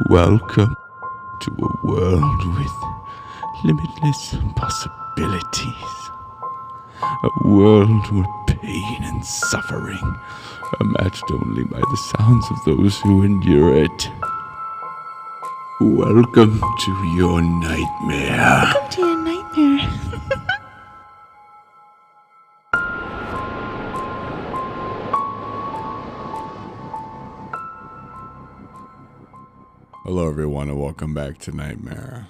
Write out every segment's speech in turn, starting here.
Welcome to a world with limitless possibilities. A world where pain and suffering are matched only by the sounds of those who endure it. Welcome to your nightmare. Welcome to your nightmare. Hello everyone and welcome back to Nightmare.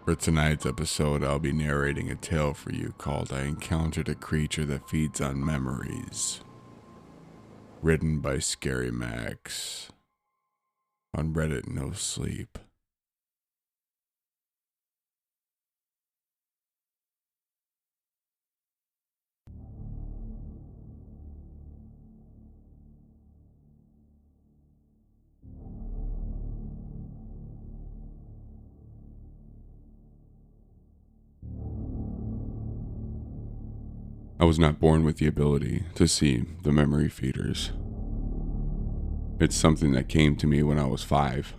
For tonight's episode, I'll be narrating a tale for you called I Encountered a Creature That Feeds on Memories. Written by Scary Max. On Reddit No Sleep. I was not born with the ability to see the memory feeders. It's something that came to me when I was 5,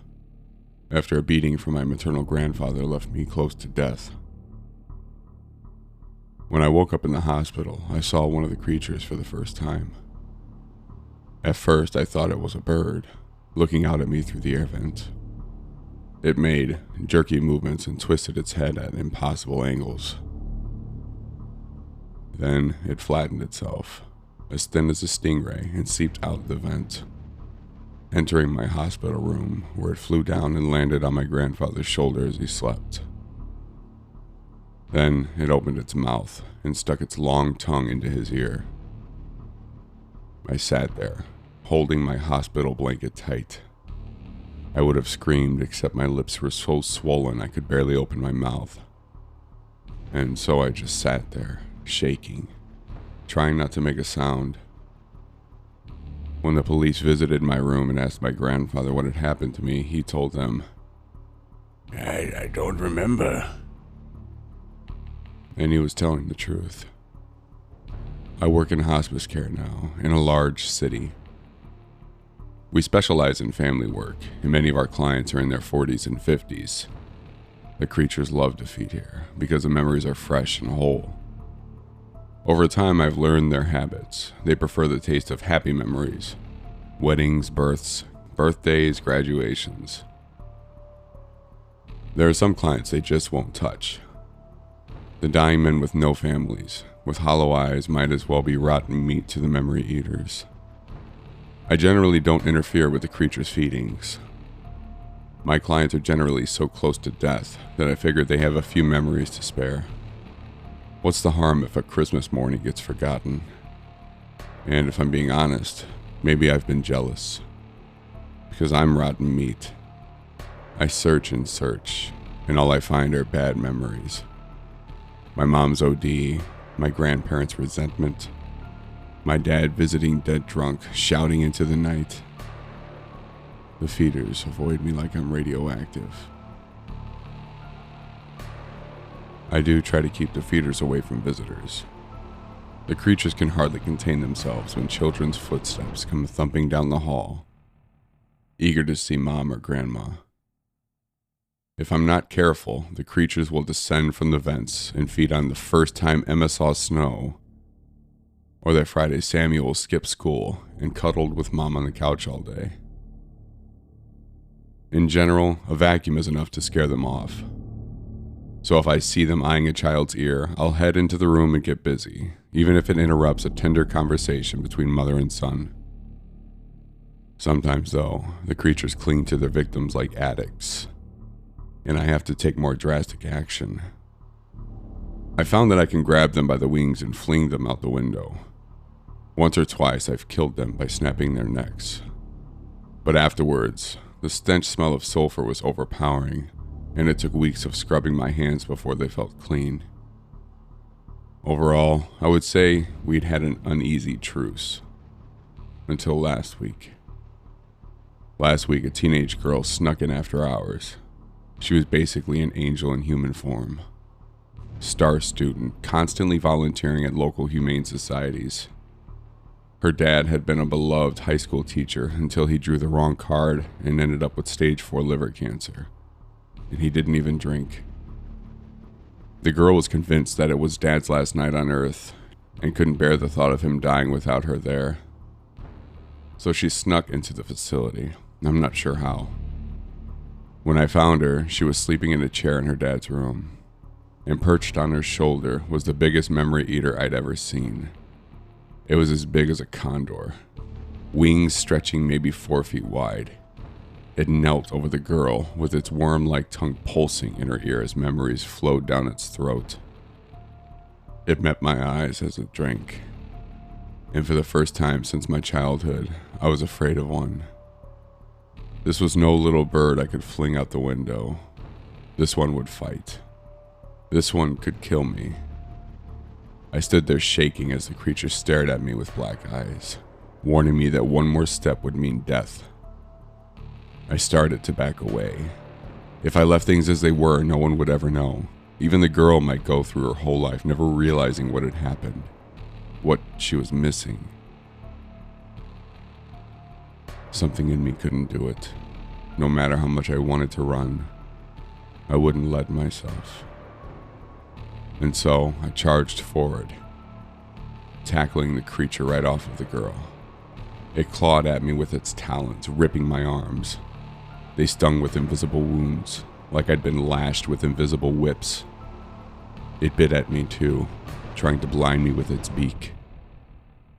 after a beating from my maternal grandfather left me close to death. When I woke up in the hospital, I saw one of the creatures for the first time. At first, I thought it was a bird, looking out at me through the air vent. It made jerky movements and twisted its head at impossible angles. Then it flattened itself, as thin as a stingray, and seeped out the vent, entering my hospital room, where it flew down and landed on my grandfather's shoulder as he slept. Then it opened its mouth and stuck its long tongue into his ear. I sat there, holding my hospital blanket tight. I would have screamed, except my lips were so swollen I could barely open my mouth. And so I just sat there, shaking, trying not to make a sound. When the police visited my room and asked my grandfather what had happened to me, he told them, I don't remember. And he was telling the truth. I work in hospice care now, in a large city. We specialize in family work, and many of our clients are in their 40s and 50s. The creatures love to feed here, because the memories are fresh and whole. Over time, I've learned their habits. They prefer the taste of happy memories. Weddings, births, birthdays, graduations. There are some clients they just won't touch. The dying men with no families, with hollow eyes, might as well be rotten meat to the memory eaters. I generally don't interfere with the creature's feedings. My clients are generally so close to death that I figured they have a few memories to spare. What's the harm if a Christmas morning gets forgotten? And if I'm being honest, maybe I've been jealous. Because I'm rotten meat. I search and search, and all I find are bad memories. My mom's OD, my grandparents' resentment, my dad visiting dead drunk, shouting into the night. The feeders avoid me like I'm radioactive. I do try to keep the feeders away from visitors. The creatures can hardly contain themselves when children's footsteps come thumping down the hall, eager to see mom or grandma. If I'm not careful, the creatures will descend from the vents and feed on the first time Emma saw snow, or that Friday Samuel skipped school and cuddled with mom on the couch all day. In general, a vacuum is enough to scare them off. So if I see them eyeing a child's ear, I'll head into the room and get busy, even if it interrupts a tender conversation between mother and son. Sometimes, though, the creatures cling to their victims like addicts, and I have to take more drastic action. I found that I can grab them by the wings and fling them out the window. Once or twice, I've killed them by snapping their necks. But afterwards, the stench smell of sulfur was overpowering, and it took weeks of scrubbing my hands before they felt clean. Overall, I would say we'd had an uneasy truce. Until last week. Last week, a teenage girl snuck in after hours. She was basically an angel in human form. Star student, constantly volunteering at local humane societies. Her dad had been a beloved high school teacher until he drew the wrong card and ended up with stage 4 liver cancer. And he didn't even drink. The girl was convinced that it was Dad's last night on Earth and couldn't bear the thought of him dying without her there. So she snuck into the facility. I'm not sure how. When I found her, she was sleeping in a chair in her dad's room, and perched on her shoulder was the biggest memory eater I'd ever seen. It was as big as a condor, wings stretching maybe 4 feet wide. It knelt over the girl with its worm-like tongue pulsing in her ear as memories flowed down its throat. It met my eyes as it drank, and for the first time since my childhood, I was afraid of one. This was no little bird I could fling out the window. This one would fight. This one could kill me. I stood there shaking as the creature stared at me with black eyes, warning me that one more step would mean death. I started to back away. If I left things as they were, no one would ever know. Even the girl might go through her whole life never realizing what had happened, what she was missing. Something in me couldn't do it. No matter how much I wanted to run, I wouldn't let myself. And so I charged forward, tackling the creature right off of the girl. It clawed at me with its talons, ripping my arms. They stung with invisible wounds, like I'd been lashed with invisible whips. It bit at me too, trying to blind me with its beak.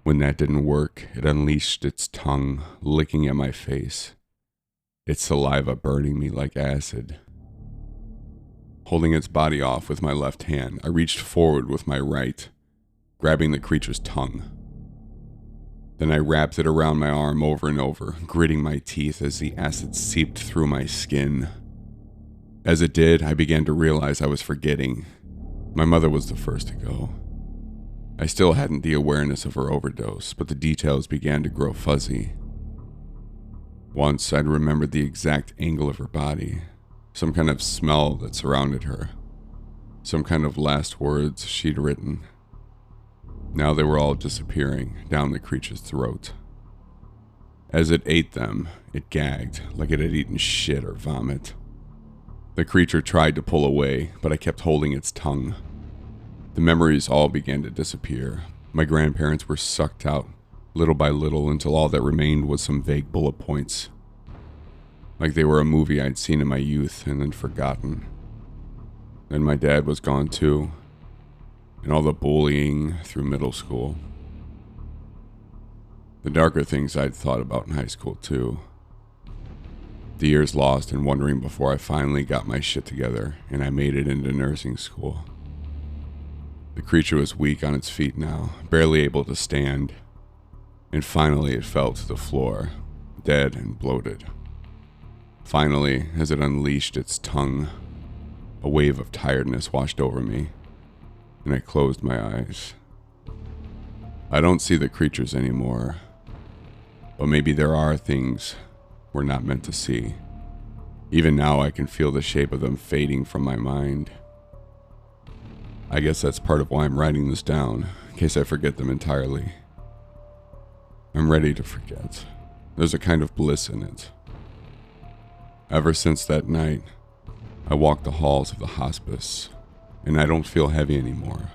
When that didn't work, it unleashed its tongue, licking at my face, its saliva burning me like acid. Holding its body off with my left hand, I reached forward with my right, grabbing the creature's tongue. Then I wrapped it around my arm over and over, gritting my teeth as the acid seeped through my skin. As it did, I began to realize I was forgetting. My mother was the first to go. I still hadn't the awareness of her overdose, but the details began to grow fuzzy. Once I'd remembered the exact angle of her body, some kind of smell that surrounded her, some kind of last words she'd written. Now they were all disappearing down the creature's throat. As it ate them, it gagged like it had eaten shit or vomit. The creature tried to pull away, but I kept holding its tongue. The memories all began to disappear. My grandparents were sucked out, little by little, until all that remained was some vague bullet points. Like they were a movie I'd seen in my youth and then forgotten. Then my dad was gone too, and all the bullying through middle school. The darker things I'd thought about in high school too. The years lost and wondering before I finally got my shit together and I made it into nursing school. The creature was weak on its feet now, barely able to stand, and finally it fell to the floor, dead and bloated. Finally, as it unleashed its tongue, a wave of tiredness washed over me, and I closed my eyes. I don't see the creatures anymore, but maybe there are things we're not meant to see. Even now I can feel the shape of them fading from my mind. I guess that's part of why I'm writing this down, in case I forget them entirely. I'm ready to forget. There's a kind of bliss in it. Ever since that night, I walk the halls of the hospice, and I don't feel heavy anymore.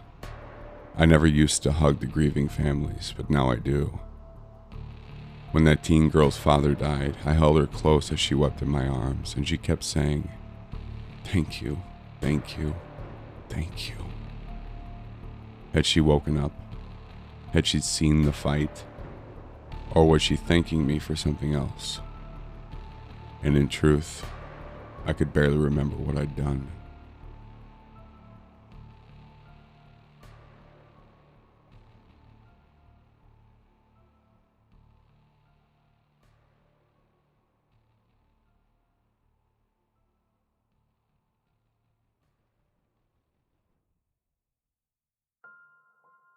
I never used to hug the grieving families, but now I do. When that teen girl's father died, I held her close as she wept in my arms, and she kept saying, "Thank you, thank you, thank you." Had she woken up? Had she seen the fight? Or was she thanking me for something else? And in truth, I could barely remember what I'd done.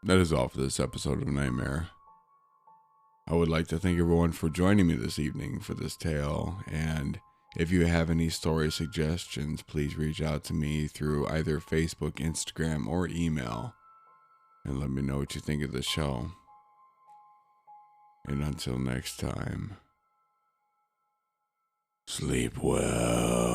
That is all for this episode of Nightmare. I would like to thank everyone for joining me this evening for this tale, and if you have any story suggestions, please reach out to me through either Facebook, Instagram, or email, and let me know what you think of the show. And until next time, sleep well.